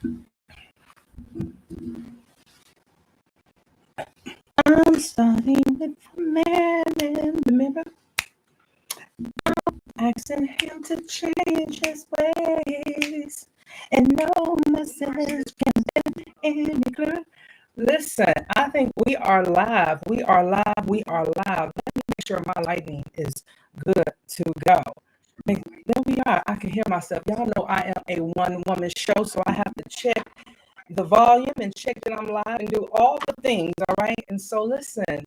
I'm starting with the man in the mirror, asking him to change his ways, and no message can send any clearer. Listen, I think we are live. We are live. We are live. Let me make sure my lighting is good to go. There we are. I can hear myself. Y'all know I am a one-woman show, so I have to check the volume and check that I'm live and do all the things, all right? And so listen,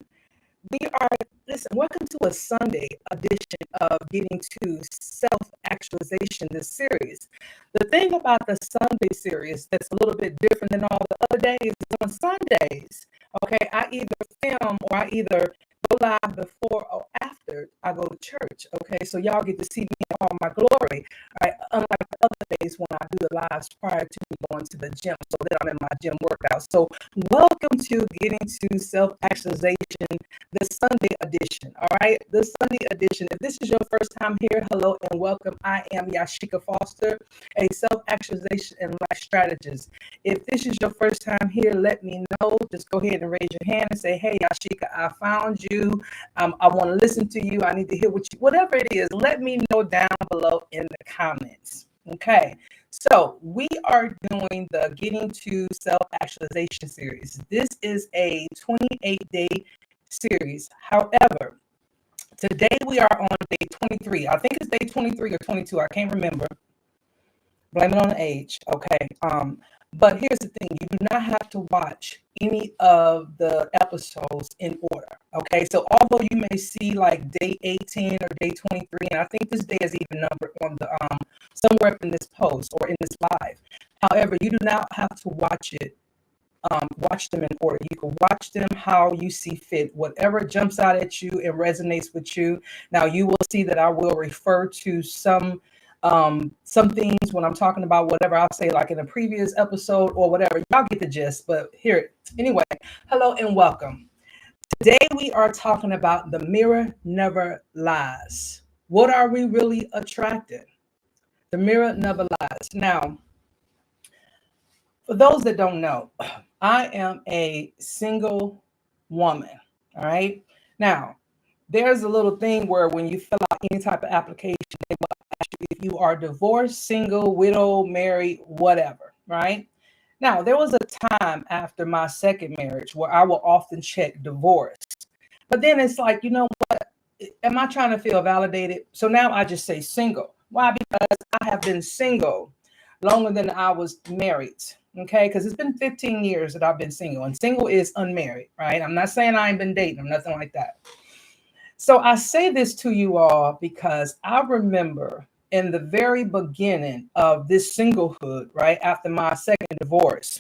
welcome to a Sunday edition of Getting to Self-Actualization, this series. The thing about the Sunday series that's a little bit different than all the other days is on Sundays, okay, I either film or I either go live before or after I go to church, okay? So y'all get to see me in all my glory, right? Unlike the other days when I do the lives prior to me going to the gym, so that I'm in my gym workout. So welcome to Getting to Self-Actualization, the Sunday edition, all right? The Sunday edition. If this is your first time here, hello and welcome. I am Yashika Foster, a self-actualization and life strategist. If this is your first time here, let me know. Just go ahead and raise your hand and say, hey, Yashika, I found you. I want to listen to you. I need to hear whatever it is, let me know down below in the comments. Okay. So we are doing the Getting to Self-Actualization series. This is a 28-day series. However, today we are on day 23. I think it's day 23 or 22. I can't remember. Blame it on the age. Okay. But here's the thing. You do not have to watch any of the episodes in order. Okay. So although you may see like day 18 or day 23, and I think this day is even numbered on the somewhere up in this post or in this live. However, you do not have to watch them in order. You can watch them how you see fit, whatever jumps out at you and resonates with you. Now you will see that I will refer to some things when I'm talking about whatever I'll say, like in a previous episode or whatever. Y'all get the gist, but here anyway. Hello and welcome. Today we are talking about the mirror never lies. What are we really attracted? The mirror never lies. Now, for those that don't know, I am a single woman. All right. Now, there's a little thing where when you fill out any type of application, they will ask you if you are divorced, single, widow, married, whatever. Right. Now, there was a time after my second marriage where I will often check divorced. But then it's like, you know what? Am I trying to feel validated? So now I just say single. Why? Because I have been single longer than I was married. Okay, because it's been 15 years that I've been single, and single is unmarried, right? I'm not saying I ain't been dating or nothing like that. So I say this to you all because I remember in the very beginning of this singlehood, right after my second divorce,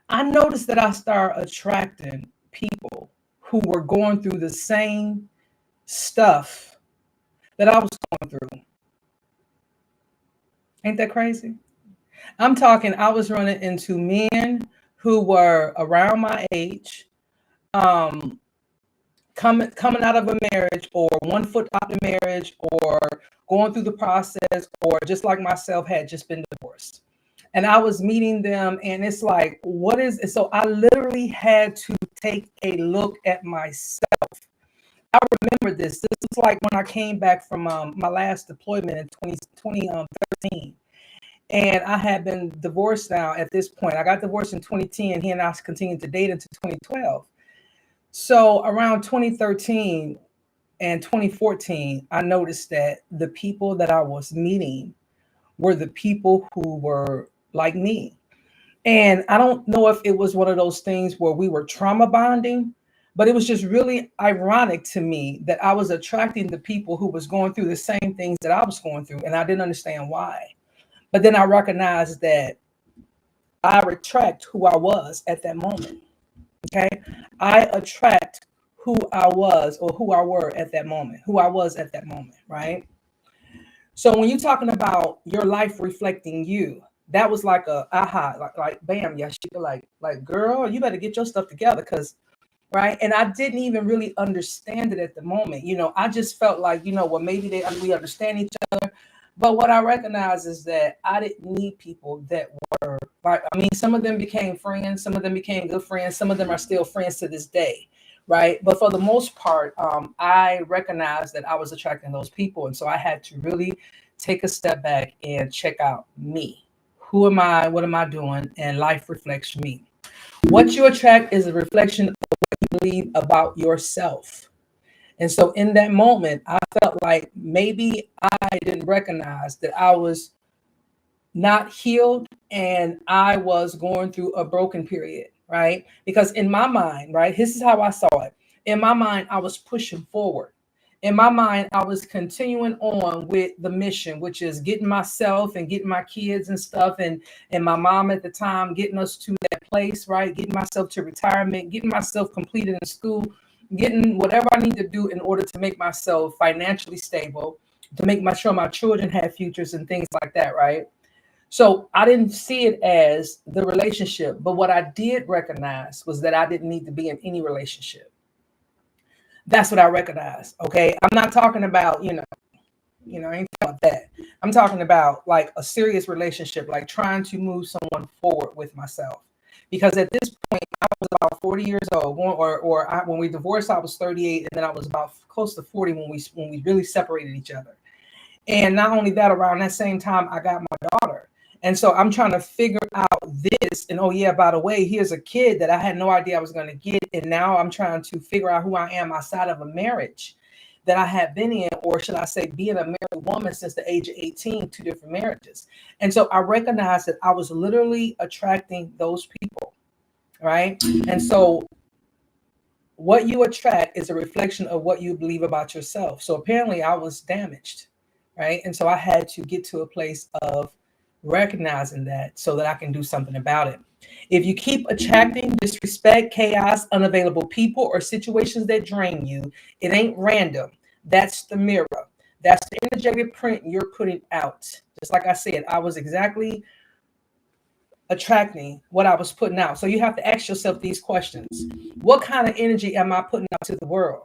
I noticed that I started attracting people who were going through the same stuff that I was going through. Ain't that crazy? I'm talking, I was running into men who were around my age, coming out of a marriage or 1 foot out of marriage or going through the process or just like myself had just been divorced. And I was meeting them and it's like, what is it? So I literally had to take a look at myself. I remember this. This was like when I came back from my last deployment in 2013. And I had been divorced now at this point. I got divorced in 2010. He and I continued to date until 2012. So around 2013 and 2014, I noticed that the people that I was meeting were the people who were like me. And I don't know if it was one of those things where we were trauma bonding, but it was just really ironic to me that I was attracting the people who was going through the same things that I was going through. And I didn't understand why. But then I recognized that I attract who I was at that moment. Okay. I attract who I was or who I were at that moment, who I was at that moment. Right. So when you're talking about your life reflecting you, that was like a aha, like bam, Yashika, like girl, you better get your stuff together. Cause right. And I didn't even really understand it at the moment. You know, I just felt like, you know, well, maybe we understand each other. But what I recognize is that I didn't need people that were like, I mean, some of them became friends, some of them became good friends, some of them are still friends to this day, right? But for the most part, I recognized that I was attracting those people. And so I had to really take a step back and check out me. Who am I? What am I doing? And life reflects me. What you attract is a reflection of what you believe about yourself. And so in that moment, I felt like maybe I didn't recognize that I was not healed and I was going through a broken period, right? Because in my mind, right, this is how I saw it. In my mind, I was pushing forward. In my mind, I was continuing on with the mission, which is getting myself and getting my kids and stuff, and my mom at the time, getting us to that place, right? Getting myself to retirement, getting myself completed in school, getting whatever I need to do in order to make myself financially stable, to make sure my children have futures and things like that, right? So I didn't see it as the relationship, but what I did recognize was that I didn't need to be in any relationship. That's what I recognized. Okay. I'm not talking about, I ain't talking about that. I'm talking about like a serious relationship, like trying to move someone forward with myself. Because at this point, I was about 40 years old, when we divorced, I was 38, and then I was about close to 40 when we really separated each other. And not only that, around that same time, I got my daughter. And so I'm trying to figure out this. And oh, yeah, by the way, here's a kid that I had no idea I was going to get. And now I'm trying to figure out who I am outside of a marriage that I have been in, or should I say, being a married woman since the age of 18, two different marriages. And so I recognized that I was literally attracting those people, right? And so what you attract is a reflection of what you believe about yourself. So apparently I was damaged, right? And so I had to get to a place of recognizing that so that I can do something about it. If you keep attracting disrespect, chaos, unavailable people, or situations that drain you, it ain't random. That's the mirror. That's the energetic print you're putting out. Just like I said, I was exactly attracting what I was putting out. So you have to ask yourself these questions. What kind of energy am I putting out to the world?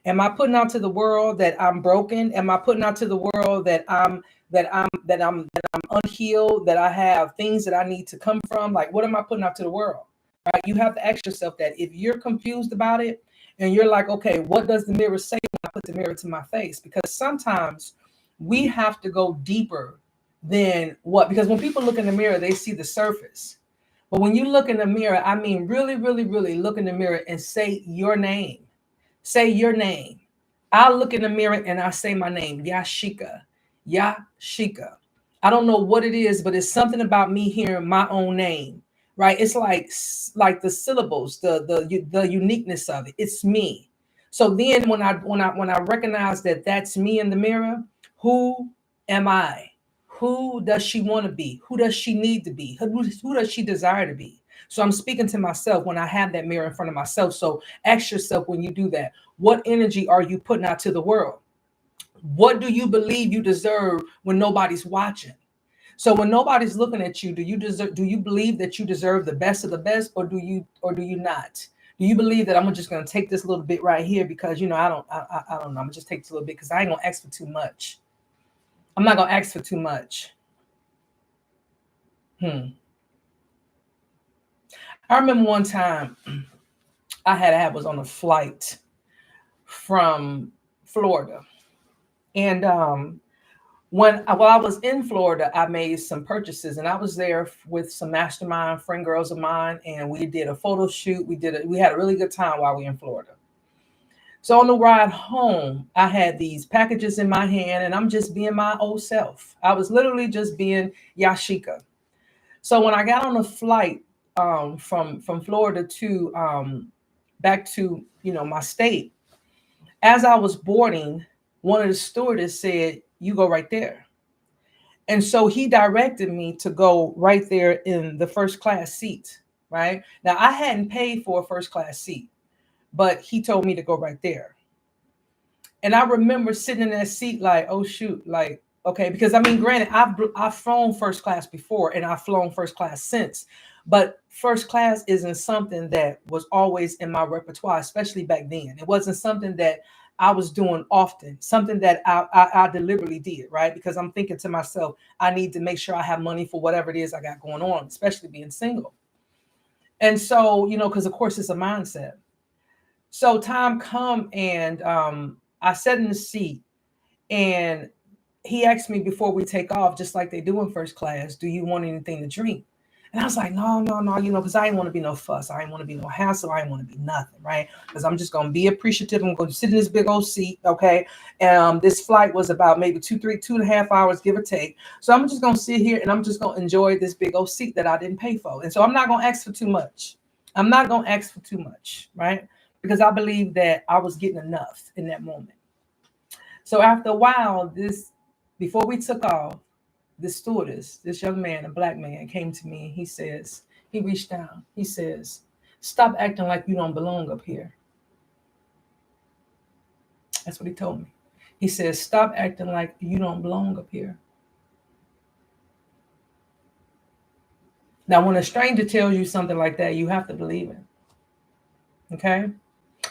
Am I putting out to the world that I'm broken? Am I putting out to the world that I'm unhealed, that I have things that I need to come from? Like, what am I putting out to the world? Right? You have to ask yourself that. If you're confused about it and you're like, okay, what does the mirror say when I put the mirror to my face? Because sometimes we have to go deeper than what, because when people look in the mirror, they see the surface. But when you look in the mirror, I mean, really, really, really look in the mirror and say your name. Say your name. I look in the mirror and I say my name, Yashika. Yashika. I don't know what it is, but it's something about me hearing my own name, right? It's like the syllables, the uniqueness of it. It's me. So then when I recognize that that's me in the mirror, who am I? Who does she want to be? Who does she need to be? Who does she desire to be? So I'm speaking to myself when I have that mirror in front of myself. So ask yourself when you do that, what energy are you putting out to the world? What do you believe you deserve when nobody's watching? So when nobody's looking at you, do you believe that you deserve the best of the best, or do you not? Do you believe that I'm just gonna take this little bit right here because I don't know, I'm gonna just take this little bit because I ain't gonna ask for too much. I'm not gonna ask for too much. I remember one time was on a flight from Florida. And while I was in Florida, I made some purchases, and I was there with some mastermind friend girls of mine, and we did a photo shoot. We had a really good time while we were in Florida. So on the ride home, I had these packages in my hand, and I'm just being my old self. I was literally just being Yashika. So when I got on the flight from Florida to back to my state, as I was boarding, one of the stewardess said, "You go right there." And so he directed me to go right there in the first class seat. Right now, I hadn't paid for a first class seat, but he told me to go right there. And I remember sitting in that seat like, oh shoot, like, okay, because I mean, granted, I've flown first class before and I've flown first class since, but first class isn't something that was always in my repertoire, especially back then. It wasn't something that I was doing often, something that I deliberately did, right? Because I'm thinking to myself, I need to make sure I have money for whatever it is I got going on, especially being single. And so, because of course it's a mindset. So time come and I sat in the seat and he asked me before we take off, just like they do in first class, do you want anything to drink? And I was like, no, no, no, because I didn't want to be no fuss. I didn't want to be no hassle. I didn't want to be nothing, right? Because I'm just going to be appreciative. I'm going to sit in this big old seat, okay? This flight was about maybe 2.5 hours, give or take. So I'm just going to sit here and I'm just going to enjoy this big old seat that I didn't pay for. And so I'm not going to ask for too much. I'm not going to ask for too much, right? Because I believe that I was getting enough in that moment. So after a while, before we took off, the stewardess, this young man, a black man, came to me and he reached down. He says, stop acting like you don't belong up here. That's what he told me. He says, stop acting like you don't belong up here. Now, when a stranger tells you something like that, you have to believe it. Okay?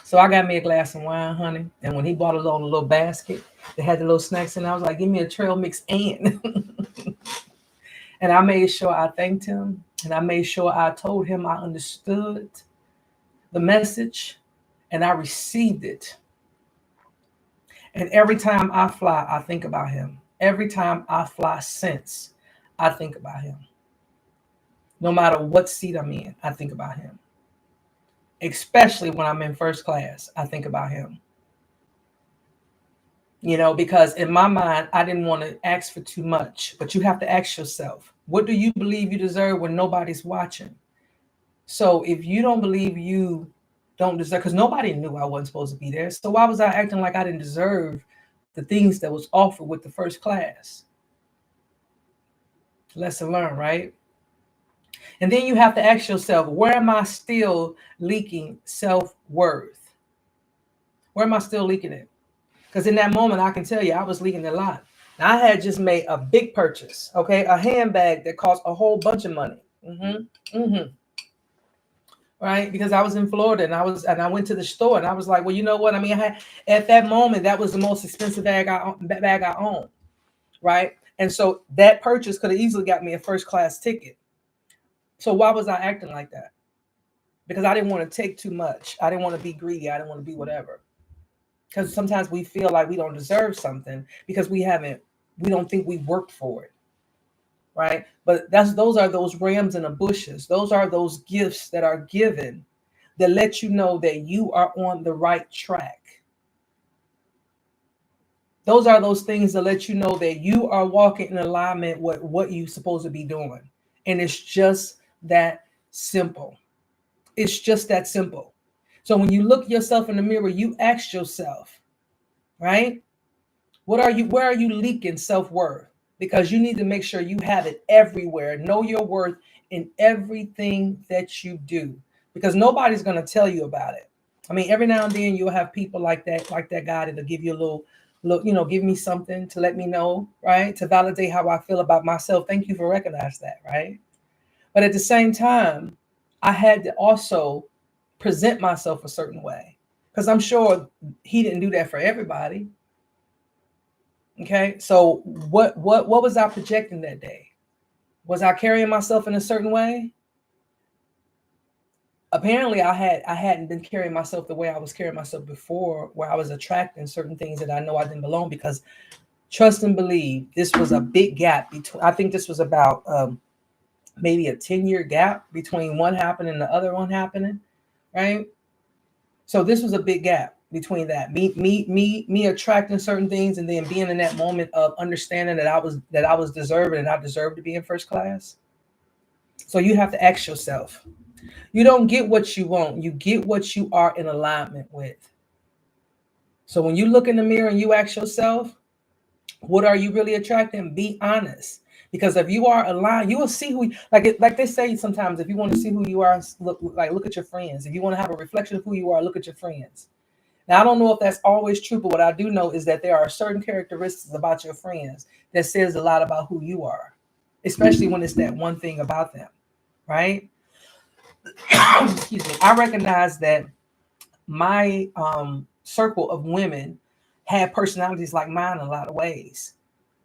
So I got me a glass of wine, honey. And when he brought it on a little basket that had the little snacks in, I was like, give me a trail mix and. And I made sure I thanked him. And I made sure I told him I understood the message and I received it. And every time I fly, I think about him. Every time I fly since, I think about him. No matter what seat I'm in, I think about him. Especially when I'm in first class, I think about him. Because in my mind, I didn't want to ask for too much. But you have to ask yourself, what do you believe you deserve when nobody's watching? So if you don't believe you don't deserve, because nobody knew I wasn't supposed to be there. So why was I acting like I didn't deserve the things that was offered with the first class? Lesson learned, right? And then you have to ask yourself, where am I still leaking self-worth? Where am I still leaking it? Because in that moment, I can tell you, I was leaking a lot. Now, I had just made a big purchase, okay? A handbag that cost a whole bunch of money. Right? Because I was in Florida and I went to the store and I was like, well, you know what? I mean, at that moment, that was the most expensive bag I owned, right? And so that purchase could have easily got me a first class ticket. So why was I acting like that? Because I didn't want to take too much. I didn't want to be greedy. I didn't want to be whatever. Because sometimes we feel like we don't deserve something because we don't think we worked for it. Right? But those are those rams in the bushes. Those are those gifts that are given that let you know that you are on the right track. Those are those things that let you know that you are walking in alignment with what you're supposed to be doing. And it's just that simple. It's just that simple. So when you look yourself in the mirror, you ask yourself, right? Where are you leaking self-worth? Because you need to make sure you have it everywhere. Know your worth in everything that you do. Because nobody's going to tell you about it. I mean, every now and then you'll have people like that guy that'll give you a little, give me something to let me know, right? To validate how I feel about myself. Thank you for recognizing that, right? But at the same time, I had to also present myself a certain way. Because I'm sure he didn't do that for everybody. Okay, so what was I projecting that day? Was I carrying myself in a certain way? Apparently, I hadn't been carrying myself the way I was carrying myself before, where I was attracting certain things that I know I didn't belong. Because trust and believe, this was a big gap between. I think this was about maybe a 10-year gap between one happening and the other one happening, right? So this was a big gap between that me attracting certain things and then being in that moment of understanding that I was deserving and I deserved to be in first class. So you have to ask yourself, you don't get what you want, you get what you are in alignment with. So when you look in the mirror and you ask yourself, what are you really attracting? Be honest. Because if you are aligned, you will see who, like they say sometimes, if you want to see who you are, look at your friends. If you want to have a reflection of who you are, look at your friends. Now, I don't know if that's always true, but what I do know is that there are certain characteristics about your friends that says a lot about who you are, especially when it's that one thing about them, right? Excuse me. I recognize that my circle of women had personalities like mine in a lot of ways.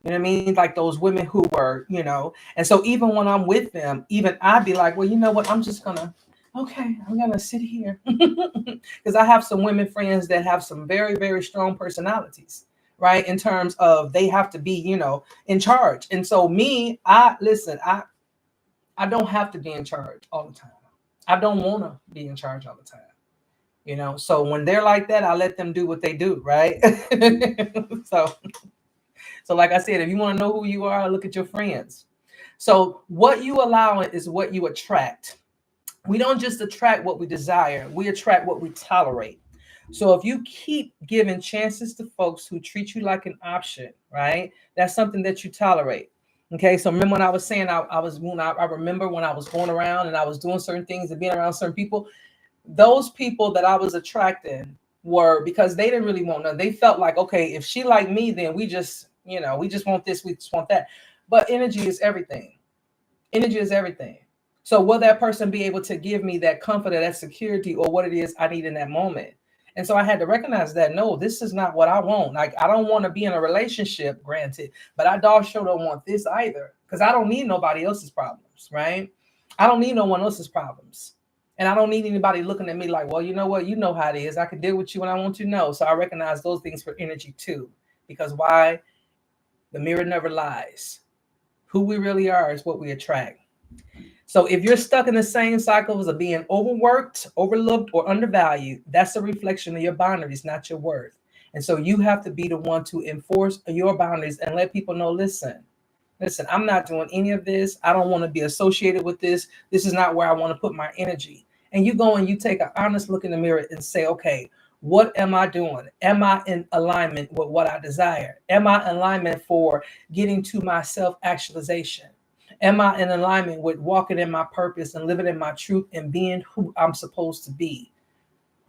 You know what I mean? Like those women who were, and so even when I'm with them, even I'd be like, well, you know what? I'm just gonna, okay, I'm gonna sit here. Because I have some women friends that have some very, very strong personalities, right? In terms of they have to be, in charge. And so me, I don't have to be in charge all the time. I don't want to be in charge all the time. So when they're like that, I let them do what they do, right? so so like I said, if you want to know who you are, look at your friends. So what you allow is what you attract. We don't just attract what we desire, we attract what we tolerate. So if you keep giving chances to folks who treat you like an option, right? That's something that you tolerate. Okay, so remember when I was saying I remember when I was going around and I was doing certain things and being around certain people. Those people that I was attracting were because they didn't really want none. They felt like, okay, if she like me, then we just want this, we just want that. But energy is everything. Energy is everything. So will that person be able to give me that comfort or that security or what it is I need in that moment? And so I had to recognize that, no, this is not what I want. Like, I don't want to be in a relationship, granted, but I dog sure don't want this either, because I don't need nobody else's problems, right? I don't need no one else's problems. And I don't need anybody looking at me like, well, you know what? You know how it is. I can deal with you when I want to know. So I recognize those things for energy too. Because why? The mirror never lies. Who we really are is what we attract. So if you're stuck in the same cycles of being overworked, overlooked, or undervalued, that's a reflection of your boundaries, not your worth. And so you have to be the one to enforce your boundaries and let people know, listen, I'm not doing any of this. I don't want to be associated with this. This is not where I want to put my energy. And you go and you take an honest look in the mirror and say, okay, what am I doing? Am I in alignment with what I desire? Am I in alignment for getting to my self-actualization? Am I in alignment with walking in my purpose and living in my truth and being who I'm supposed to be?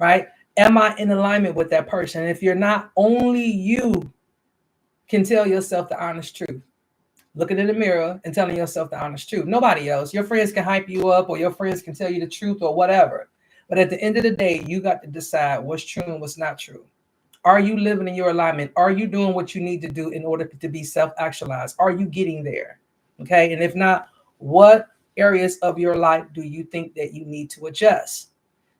Right? Am I in alignment with that person? And if you're not, only you can tell yourself the honest truth. Looking in the mirror and telling yourself the honest truth. Nobody else. Your friends can hype you up or your friends can tell you the truth or whatever. But at the end of the day, you got to decide what's true and what's not true. Are you living in your alignment? Are you doing what you need to do in order to be self-actualized? Are you getting there? Okay. And if not, what areas of your life do you think that you need to adjust?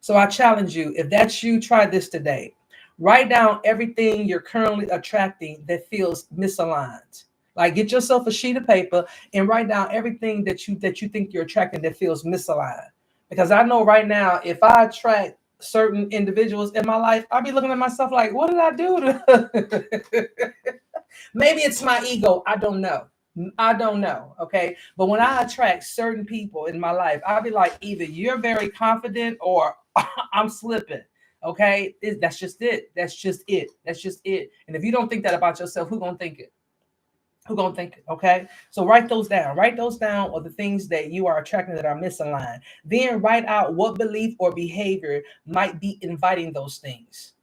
So I challenge you, if that's you, try this today. Write down everything you're currently attracting that feels misaligned. Like, get yourself a sheet of paper and write down everything that you think you're attracting that feels misaligned. Because I know right now, if I attract certain individuals in my life, I'll be looking at myself like, what did I do to maybe it's my ego. I don't know. I don't know. Okay. But when I attract certain people in my life, I'll be like, either you're very confident or I'm slipping. Okay. That's just it. That's just it. That's just it. And if you don't think that about yourself, who's going to think it? Who gonna think it? Okay. So write those down. Write those down, or the things that you are attracting that are misaligned. Then write out what belief or behavior might be inviting those things.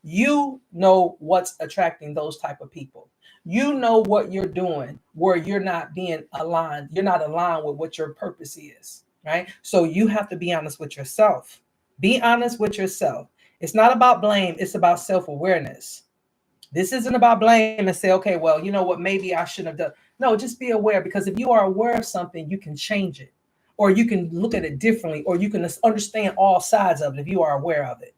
You know what's attracting those type of people. You know what you're doing where you're not being aligned. You're not aligned with what your purpose is, right? So you have to be honest with yourself. Be honest with yourself. It's not about blame. It's about self-awareness. This isn't about blame and say, okay, well, you know what, maybe I shouldn't have done. No, just be aware, because if you are aware of something, you can change it, or you can look at it differently, or you can understand all sides of it if you are aware of it.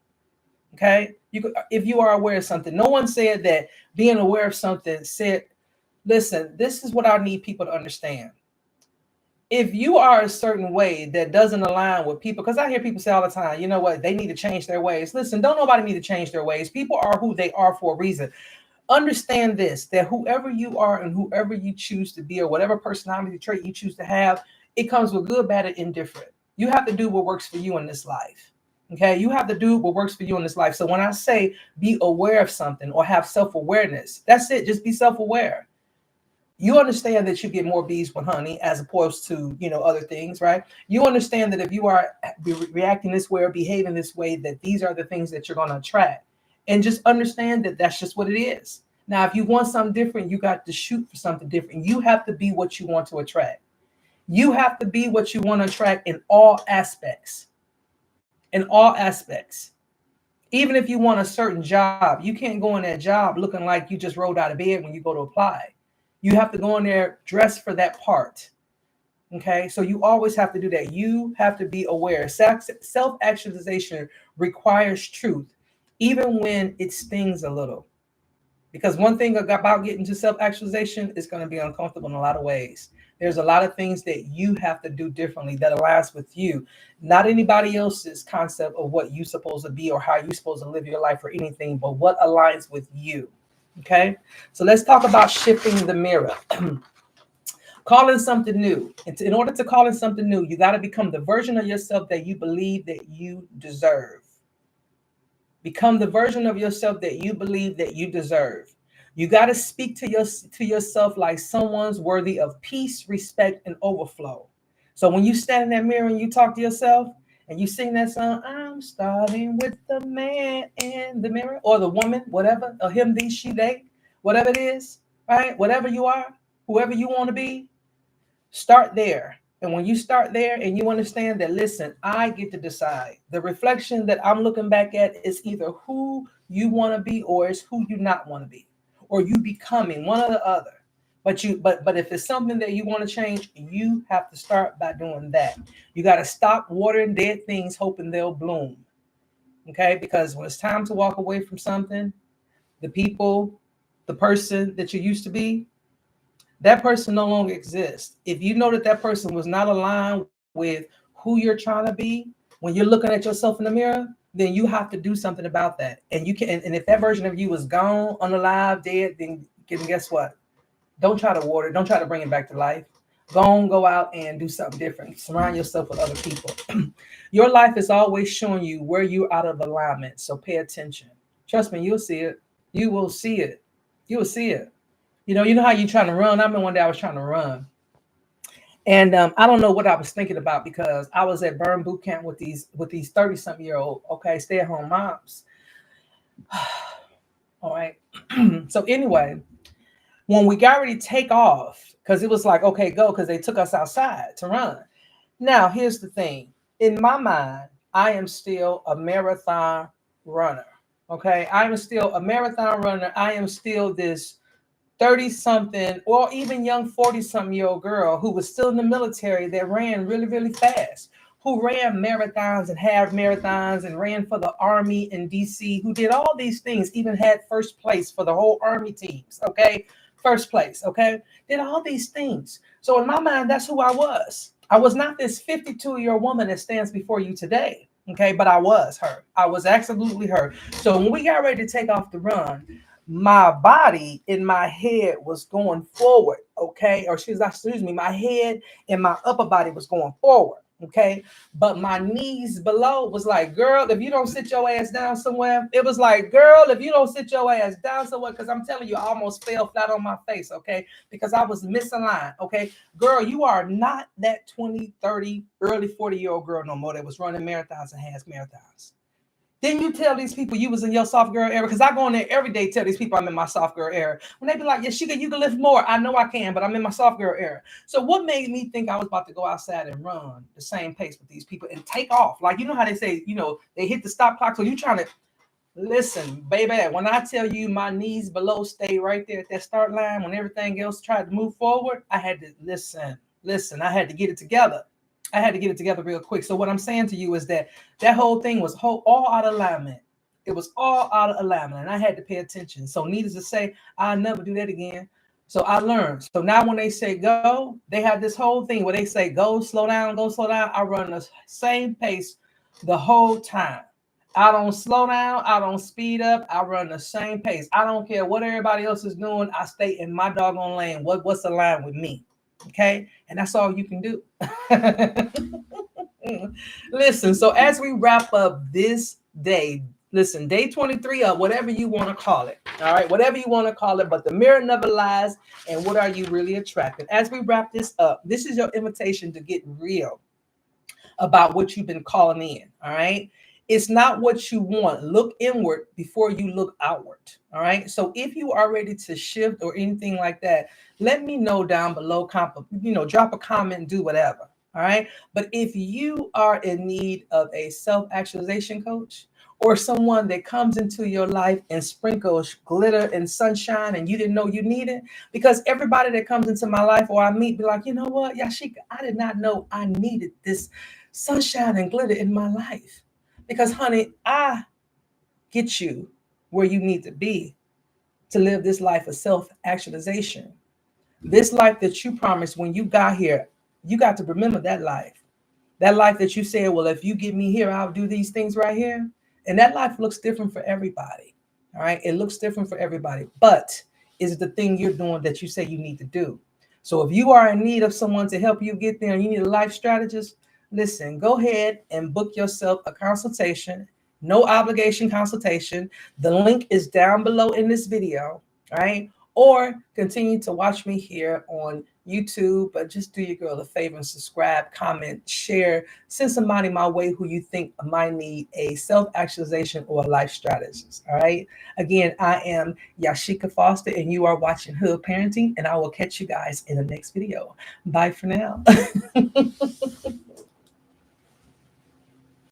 Okay. If you are aware of something, no one said that being aware of something said, listen, this is what I need people to understand. If you are a certain way that doesn't align with people, because I hear people say all the time, you know what, they need to change their ways. Listen, don't nobody need to change their ways. People are who they are for a reason. Understand this, that whoever you are and whoever you choose to be, or whatever personality trait you choose to have, it comes with good, bad, and indifferent. You have to do what works for you in this life. Okay, you have to do what works for you in this life. So when I say be aware of something or have self-awareness, that's it. Just be self-aware. You understand that you get more bees with honey as opposed to, other things, right? You understand that if you are reacting this way or behaving this way, that these are the things that you're going to attract. And just understand that that's just what it is. Now, if you want something different, you got to shoot for something different. You have to be what you want to attract. You have to be what you want to attract in all aspects. In all aspects. Even if you want a certain job, you can't go in that job looking like you just rolled out of bed when you go to apply. You have to go in there dressed for that part. Okay, so you always have to do that. You have to be aware. Self-actualization requires truth, even when it stings a little. Because one thing about getting to self-actualization is going to be uncomfortable in a lot of ways. There's a lot of things that you have to do differently that aligns with you, not anybody else's concept of what you're supposed to be or how you're supposed to live your life or anything, but what aligns with you. Okay, so let's talk about shifting the mirror. Calling something new. In order to call in something new, you got to become the version of yourself that you believe that you deserve. Become the version of yourself that you believe that you deserve. You got to speak to yourself like someone's worthy of peace, respect, and overflow. So when you stand in that mirror and you talk to yourself and you sing that song, I'm starting with the man in the mirror, or the woman, whatever, or him, thee, she, they, whatever it is, right? Whatever you are, whoever you want to be, start there. And when you start there and you understand that, listen, I get to decide. The reflection that I'm looking back at is either who you want to be or it's who you not want to be, or you becoming one or the other. But if it's something that you want to change, you have to start by doing that. You got to stop watering dead things hoping they'll bloom. Okay? Because when it's time to walk away from something, the people, the person that you used to be, that person no longer exists. If you know that that person was not aligned with who you're trying to be, when you're looking at yourself in the mirror, then you have to do something about that. And you can, and if that version of you is gone, unalive, dead, then guess what? Don't try to water it. Don't try to bring it back to life. Go out and do something different. Surround yourself with other people. Your life is always showing you where you're out of alignment. So pay attention. Trust me, you'll see it. You will see it. You will see it. You know how you're trying to run. I remember one day I was trying to run, and I don't know what I was thinking about because I was at Burn Boot Camp with these 30-something-year-old, okay, stay at home moms. All right. So anyway, when we got ready to take off, because it was like, okay, go, because they took us outside to run. Now here's the thing. In my mind, I am still a marathon runner. Okay, I am still a marathon runner. I am still this 30 something or even young 40 something year old girl who was still in the military that ran really, really fast, who ran marathons and half marathons and ran for the Army in DC, who did all these things, even had first place for the whole Army teams. Okay. First place. Okay. Did all these things. So in my mind, that's who I was. I was not this 52-year-old woman that stands before you today. Okay. But I was her. I was absolutely her. So when we got ready to take off the run, my body in my head was going forward, okay? Or excuse me, my head and my upper body was going forward, okay? But my knees below was like, girl, if you don't sit your ass down somewhere, it was like, girl, if you don't sit your ass down somewhere, because I'm telling you, I almost fell flat on my face, okay? Because I was misaligned, okay? Girl, you are not that 20, 30, early 40-year-old girl no more that was running marathons and half marathons. Then you tell these people you was in your soft girl era, because I go in there every day, tell these people I'm in my soft girl era. When they be like, yeah, Shiga, you can lift more. I know I can, but I'm in my soft girl era. So what made me think I was about to go outside and run the same pace with these people and take off? Like, you know how they say, they hit the stop clock. So you trying to listen, baby, when I tell you my knees below stay right there at that start line, when everything else tried to move forward, I had to listen, I had to get it together. I had to get it together real quick. So what I'm saying to you is that whole thing was all out of alignment. It was all out of alignment, and I had to pay attention. So needless to say, I'll never do that again. So I learned. So now when they say go, they have this whole thing where they say go, slow down, go, slow down. I run the same pace the whole time. I don't slow down. I don't speed up. I run the same pace. I don't care what everybody else is doing. I stay in my doggone lane. What's aligned with me? Okay. And that's all you can do. Listen, so as we wrap up this day, listen, day 23 or whatever you want to call it. All right, whatever you want to call it, but the mirror never lies. And what are you really attracting? As we wrap this up, this is your invitation to get real about what you've been calling in. All right. It's not what you want. Look inward before you look outward. All right. So if you are ready to shift or anything like that, let me know down below. Drop a comment, do whatever. All right. But if you are in need of a self-actualization coach or someone that comes into your life and sprinkles glitter and sunshine and you didn't know you needed, because everybody that comes into my life or I meet be like, you know what, Yashika, I did not know I needed this sunshine and glitter in my life. Because, honey, I get you where you need to be to live this life of self-actualization. This life that you promised when you got here, you got to remember that life. That life that you said, well, if you get me here, I'll do these things right here. And that life looks different for everybody. All right. It looks different for everybody. But is it the thing you're doing that you say you need to do? So if you are in need of someone to help you get there and you need a life strategist, listen, go ahead and book yourself a consultation, no obligation consultation. The link is down below in this video, right? Or continue to watch me here on YouTube, but just do your girl a favor and subscribe, comment, share, send somebody my way who you think might need a self-actualization or a life strategist. All right. Again, I am Yashika Foster, and you are watching Hood Parenting, and I will catch you guys in the next video. Bye for now.